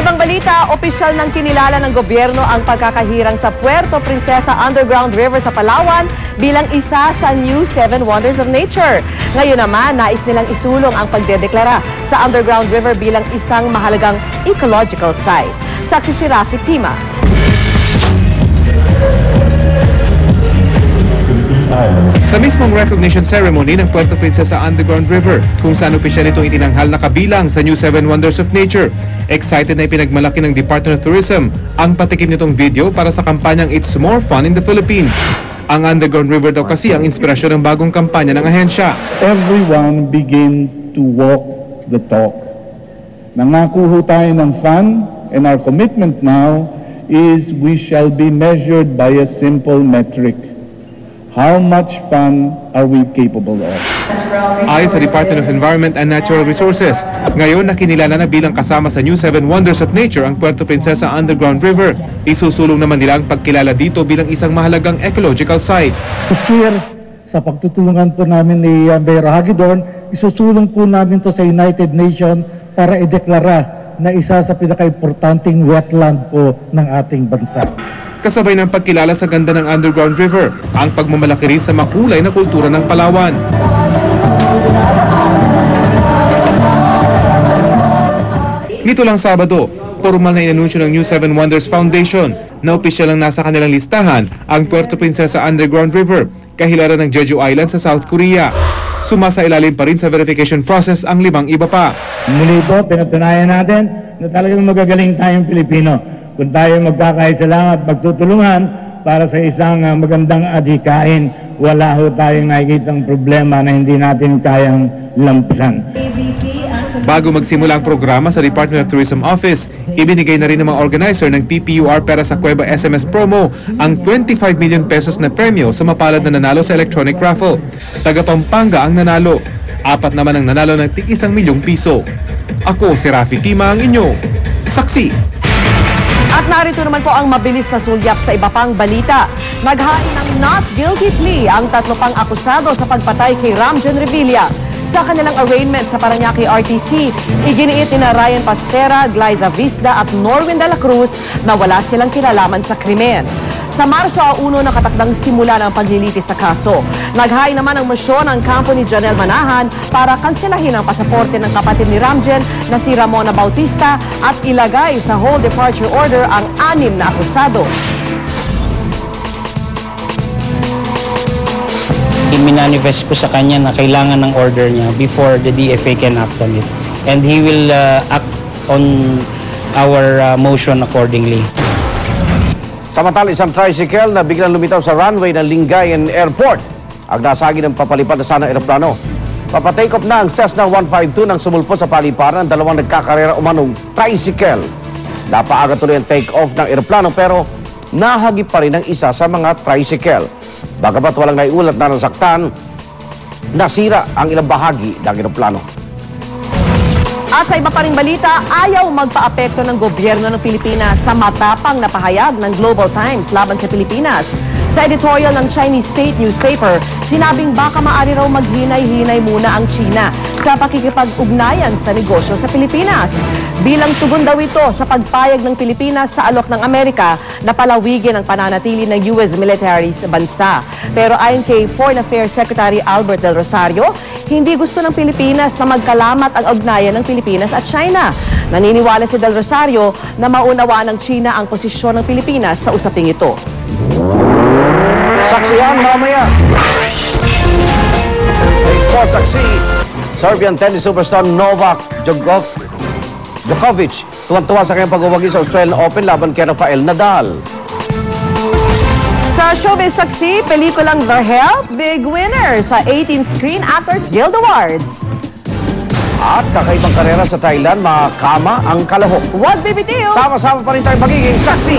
ibang balita, opisyal ng kinilala ng gobyerno ang pagkakahirang sa Puerto Princesa Underground River sa Palawan bilang isa sa new 7 Wonders of Nature. Ngayon naman, nais nilang isulong ang pagdedeklara sa Underground River bilang isang mahalagang ecological site. Saksi si Rafi Tima. Sa mismong recognition ceremony ng Puerto Princesa Underground River, kung saan opisyal itong itinanghal na kabilang sa New 7 Wonders of Nature, excited na ipinagmalaki ng Department of Tourism ang patikim nitong video para sa kampanyang It's More Fun in the Philippines. Ang Underground River daw kasi ang inspirasyon ng bagong kampanya ng ahensya. Everyone begin to walk the talk. Nangako ho tayo ng fun, and our commitment now is we shall be measured by a simple metric. How much fun are we capable of? Ayon sa Department of Environment and Natural Resources, ngayon na kinilala na bilang kasama sa New 7 Wonders of Nature ang Puerto Princesa Underground River, isusulong naman nila ang pagkilala dito bilang isang mahalagang ecological site. This year, sa pagtutulungan po namin ni Mayor Hagedorn, isusulong po namin to sa United Nations para ideklara na isa sa pinaka-importanting wetland po ng ating bansa. Kasabay ng pagkilala sa ganda ng Underground River, ang pagmamalaki rin sa makulay na kultura ng Palawan. Nito lang Sabado, formal na inanunsyo ng New 7 Wonders Foundation na opisyal lang nasa kanilang listahan ang Puerto Princesa Underground River, kahilaran ng Jeju Island sa South Korea. Sumasailalim pa rin sa verification process ang 5 iba pa. Muli po, pinatunayan natin na talagang magagaling tayong Pilipino. Kung tayo magkakaisalamat at magtutulungan para sa isang magandang adhikain, wala ho tayong nakikitang problema na hindi natin kayang lampasan. Bago magsimula ang programa sa Department of Tourism Office, ibinigay na rin ng mga organizer ng PPUR para sa Cueva SMS promo ang 25 million pesos na premyo sa mapalad na nanalo sa electronic raffle. Taga Pampanga ang nanalo. 4 naman ang nanalo ng tig 1 milyong piso. Ako si Rafi Tima, ang inyong saksi. At narito naman po ang mabilis na sulyap sa iba pang balita. Naghain ng not guilty plea ang 3 pang akusado sa pagpatay kay Ramjen Revilla. Sa kanilang arraignment sa Parañaque RTC, iginiit ni Ryan Pastera, Glyza Visda at Norwin de la Cruz na wala silang kinalaman sa krimen. Sa Marso 1 nakatakdang simula ng paglilitis sa kaso. Naghain naman ng mosyon ang kampo ni Janelle Manahan para kanselahin ang pasaporte ng kapatid ni Ramjen na si Ramona Bautista at ilagay sa whole departure order ang 6 na akusado. Minanifest ko sa kanya na kailangan ng order niya before the DFA can act on it. And he will act on our motion accordingly. Samantala, isang tricycle na biglang lumitaw sa runway ng Lingayen Airport ang nasagi ng papalipad na sana eroplano. Papatake off na ang Cessna 152 nang sumulpot sa paliparan ng 2 nagkakarera umanong tricycle. Napaaga tuloy ang take off ng eroplano pero nahagip pa rin ang isa sa mga tricycle. Bagamat walang naiulat na nasaktan, nasira ang ilang bahagi ng eroplano. At sa iba pa ring balita, ayaw magpa-apekto ng gobyerno ng Pilipinas sa matapang na pahayag ng Global Times laban sa Pilipinas. Sa editorial ng Chinese State Newspaper, sinabing baka maaari raw maghinay-hinay muna ang China sa pakikipag-ugnayan sa negosyo sa Pilipinas. Bilang tugon daw ito sa pagpayag ng Pilipinas sa alok ng Amerika na palawigin ang pananatili ng US military sa bansa. Pero ayon kay Foreign Affairs Secretary Albert Del Rosario, hindi gusto ng Pilipinas na magkalamat ang ugnayan ng Pilipinas at China. Naniniwala si Del Rosario na maunawaan ng China ang posisyon ng Pilipinas sa usaping ito. Saksihan mamaya. Sa sports saksi, Serbian tennis superstar Novak Djokovic tuwan-tuwa sa kanyang pag-uwagi sa Australian Open laban kay Rafael Nadal. Sa showbiz saksi, pelikulang The Help, big winner sa 18th Screen Actors Guild Awards. At kakaibang karera sa Thailand, makakama ang kalahok. Huwag bibitiw! Sama-sama pa rin tayo magiging saksi.